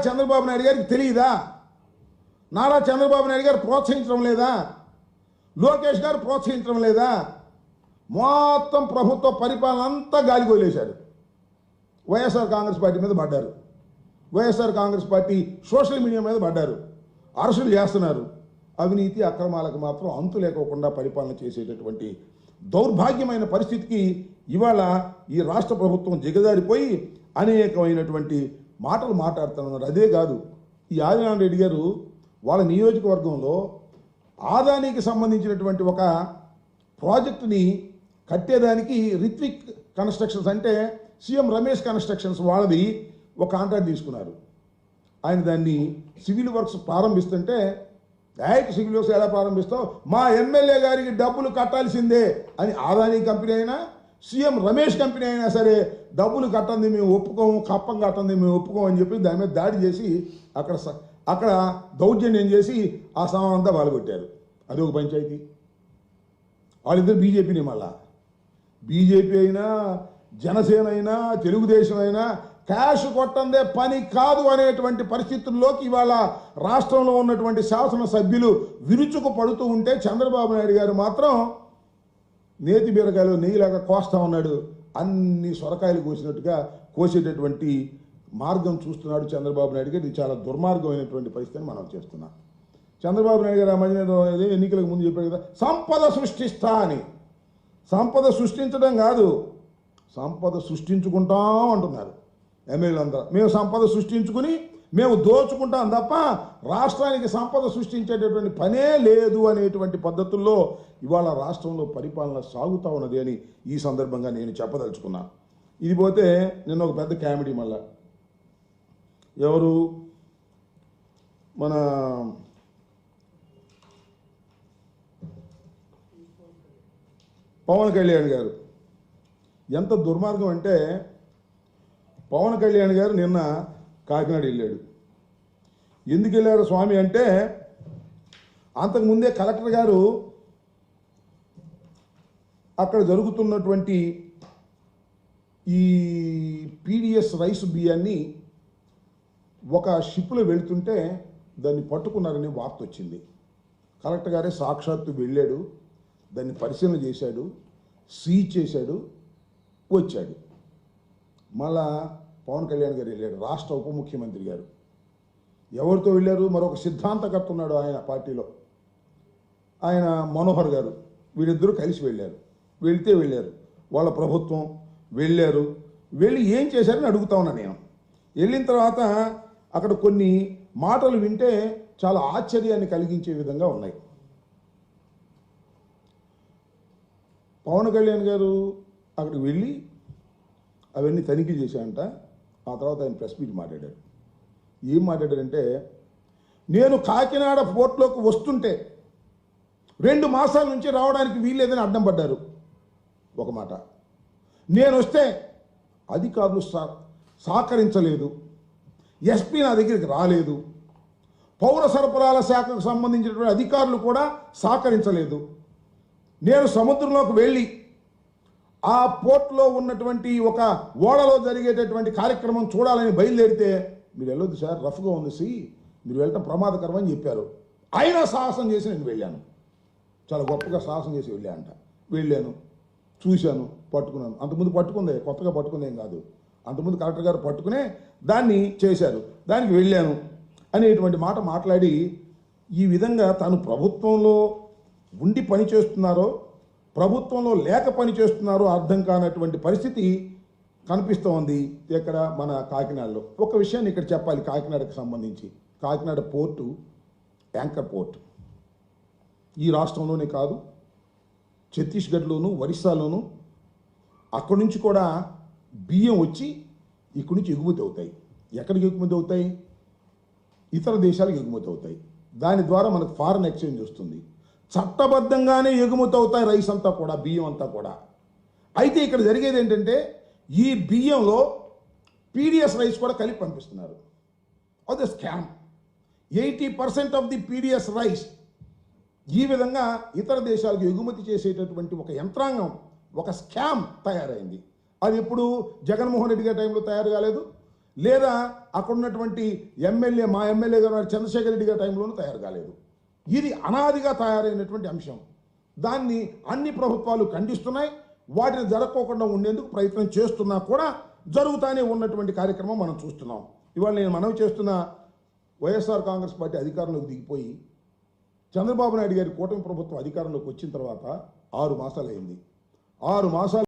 చంద్రబాబు నాయుడు గారికి తెలియదా? నారా చంద్రబాబు నాయుడు గారు ప్రోత్సహించడం లేదా? లోకేష్ గారు ప్రోత్సహించడం లేదా? మొత్తం ప్రభుత్వ పరిపాలన అంతా గాలికి వదిలేశారు. వైఎస్ఆర్ కాంగ్రెస్ పార్టీ మీద పడ్డారు. YSR Congress party social media మీద పడ్డారు. అరెస్టులు చేస్తున్నారు. అవినీతి అక్రమాలకు మాత్రం అంతు లేకోకుండా పరిపాలన చేసేటటువంటి దౌర్భాగ్యమైన పరిస్థితికి ఇవాళ ఈ రాష్ట్ర ప్రభుత్వం దిగజారిపోయి అనేకమైనటువంటి మాటలు మాట్లాడుతున్నారు. అదే కాదు, ఈ ఆదినారాయణ రెడ్డి గారు వాళ్ళ నియోజకవర్గంలో ఆదానికి సంబంధించినటువంటి ఒక ప్రాజెక్టుని కట్టేదానికి రిత్విక్ కన్స్ట్రక్షన్స్ అంటే సీఎం రమేష్ కన్స్ట్రక్షన్స్ వాళ్ళది ఒక కాంట్రాక్ట్ తీసుకున్నారు. ఆయన దాన్ని సివిల్ వర్క్స్ ప్రారంభిస్తుంటే సివిల్ వర్క్స్ ఎలా ప్రారంభిస్తావు, మా ఎమ్మెల్యే గారికి డబ్బులు కట్టాల్సిందే అని ఆదాని కంపెనీ అయినా సీఎం రమేష్ కంపెనీ అయినా సరే డబ్బులు కట్టండి మేము ఒప్పుకోము, కప్పం కట్టండి మేము ఒప్పుకోము అని చెప్పి దాని మీద దాడి చేసి అక్కడ దౌర్జన్యం చేసి ఆ సామాన్ అంతా పాల్గొట్టారు. అది ఒక పంచాయతీ. వాళ్ళిద్దరు బీజేపీని, మళ్ళా బీజేపీ అయినా జనసేన అయినా తెలుగుదేశం అయినా క్యాష్ కొట్టందే పని కాదు అనేటువంటి పరిస్థితుల్లోకి ఇవాళ రాష్ట్రంలో ఉన్నటువంటి శాసనసభ్యులు విరుచుకు పడుతూ ఉంటే చంద్రబాబు నాయుడు గారు మాత్రం నేతి బీరకాయలు నెయ్యిలాగా కోస్తా ఉన్నాడు. అన్ని సొరకాయలు కోసేటటువంటి మార్గం చూస్తున్నాడు చంద్రబాబు నాయుడు గారు. ఇది చాలా దుర్మార్గమైనటువంటి పరిస్థితిని మనం చేస్తున్నాం. చంద్రబాబు నాయుడు గారు ఆ మధ్యన ఎన్నికలకు ముందు చెప్పారు కదా, సంపద సృష్టిస్తా అని. సంపద సృష్టించడం కాదు, సంపద సృష్టించుకుంటాం అంటున్నారు ఎమ్మెల్యేలందరూ. మేము సంపద సృష్టించుకుని మేము దోచుకుంటాం తప్ప రాష్ట్రానికి సంపద సృష్టించేటటువంటి పనే లేదు అనేటువంటి పద్ధతుల్లో ఇవాళ రాష్ట్రంలో పరిపాలన సాగుతూ ఉన్నది అని ఈ సందర్భంగా నేను చెప్పదలుచుకున్నాను. ఇది పోతే నిన్న ఒక పెద్ద కామెడీ మళ్ళా ఎవరు మన పవన్ కళ్యాణ్ గారు. ఎంత దుర్మార్గం అంటే పవన్ కళ్యాణ్ గారు నిన్న కాకినాడ వెళ్ళాడు. ఎందుకు వెళ్ళారు స్వామి అంటే, అంతకుముందే కలెక్టర్ గారు అక్కడ జరుగుతున్నటువంటి ఈ పీడిఎస్ రైస్ బియ్యాన్ని ఒక షిప్లో వెళుతుంటే దాన్ని పట్టుకున్నారని వార్త వచ్చింది. కలెక్టర్ గారే సాక్షాత్తు వెళ్ళాడు, దాన్ని పరిశీలన చేశాడు, సీజ్ చేశాడు, వచ్చాడు. మళ్ళా పవన్ కళ్యాణ్ గారు వెళ్ళాడు, రాష్ట్ర ఉప ముఖ్యమంత్రి గారు. ఎవరితో వెళ్ళారు? మరొక సిద్ధాంతకర్త ఉన్నాడు ఆయన పార్టీలో, ఆయన మనోహర్ గారు. వీళ్ళిద్దరూ కలిసి వెళ్ళారు. వెళ్ళారు వాళ్ళ ప్రభుత్వం వెళ్ళారు. వెళ్ళి ఏం చేశారని అడుగుతా ఉన్నా నేను. వెళ్ళిన తర్వాత అక్కడ కొన్ని మాటలు వింటే చాలా ఆశ్చర్యాన్ని కలిగించే విధంగా ఉన్నాయి. పవన్ కళ్యాణ్ గారు అక్కడికి వెళ్ళి అవన్నీ తనిఖీ చేశారంట. ఆ తర్వాత ఆయన ప్రెస్ మీట్ మాట్లాడారు. ఏం మాట్లాడారంటే, నేను కాకినాడ పోర్ట్లోకి వస్తుంటే 2 మాసాల నుంచి రావడానికి వీల్లేదని అడ్డం పడ్డారు ఒక మాట. నేను వస్తే అధికారులు సహకరించలేదు, ఎస్పీ నా దగ్గరికి రాలేదు, పౌర సరఫరాల శాఖకు సంబంధించినటువంటి అధికారులు కూడా సహకరించలేదు. నేను సముద్రంలోకి వెళ్ళి ఆ పోర్ట్లో ఉన్నటువంటి ఒక ఓడలో జరిగేటటువంటి కార్యక్రమం చూడాలని బయలుదేరితే, మీరు వెళ్ళొద్దు సార్, రఫ్గా ఉంది మీరు వెళ్ళటం ప్రమాదకరం అని చెప్పారు. అయినా సాహసం చేసి నేను వెళ్ళాను. చాలా గొప్పగా సాహసం చేసి వెళ్ళాను, చూశాను, పట్టుకున్నాను. అంతకుముందు పట్టుకుందే, కొత్తగా పట్టుకుందేం కాదు. అంతకుముందు కలెక్టర్ గారు పట్టుకునే దాన్ని చేశారు, దానికి వెళ్ళాను అనేటువంటి మాట మాట్లాడి, ఈ విధంగా తాను ప్రభుత్వంలో ఉండి పని చేస్తున్నారో ప్రభుత్వంలో లేక పని చేస్తున్నారో అర్థం కానటువంటి పరిస్థితి కనిపిస్తూ ఉంది ఇక్కడ మన కాకినాడలో. ఒక విషయాన్ని ఇక్కడ చెప్పాలి కాకినాడకు సంబంధించి. కాకినాడ పోర్టు యాంకర్ పోర్టు ఈ రాష్ట్రంలోనే కాదు, ఛత్తీస్గఢ్లోను, ఒరిస్సాలోను అక్కడి నుంచి కూడా బియ్యం వచ్చి ఇక్కడి నుంచి ఎగుమతి అవుతాయి. ఎక్కడికి ఎగుమతి అవుతాయి? ఇతర దేశాలకు ఎగుమతి అవుతాయి. దాని ద్వారా మనకు ఫారెన్ ఎక్స్చేంజ్ వస్తుంది. చట్టబద్ధంగానే ఎగుమతి అవుతాయి రైస్ అంతా కూడా, బియ్యం అంతా కూడా. అయితే ఇక్కడ జరిగేది ఏంటంటే, ఈ బియ్యంలో పీడిఎస్ రైస్ కూడా కలిపి పంపిస్తున్నారు. అది scam. 80% of the PDS rice ఈ విధంగా ఇతర దేశాలకు ఎగుమతి చేసేటటువంటి ఒక యంత్రాంగం, ఒక స్కామ్ తయారైంది. అది ఎప్పుడు జగన్మోహన్ రెడ్డి గారి టైంలో తయారు కాలేదు, లేదా అక్కడ ఉన్నటువంటి ఎమ్మెల్యే మా ఎమ్మెల్యే గారు చంద్రశేఖర్ రెడ్డి గారి టైంలోనూ తయారు కాలేదు. ఇది అనాదిగా తయారైనటువంటి అంశం. దాన్ని అన్ని ప్రభుత్వాలు ఖండిస్తున్నాయి. వాటిని జరగకోకుండా ఉండేందుకు ప్రయత్నం చేస్తున్నా కూడా జరుగుతూనే ఉన్నటువంటి కార్యక్రమం మనం చూస్తున్నాం. ఇవాళ నేను మనవి చేస్తున్న వైఎస్ఆర్ కాంగ్రెస్ పార్టీ అధికారంలోకి దిగిపోయి చంద్రబాబు నాయుడు గారి కూటమి ప్రభుత్వం అధికారంలోకి వచ్చిన తర్వాత 6 మాసాలు అయింది. 6 మాసాలు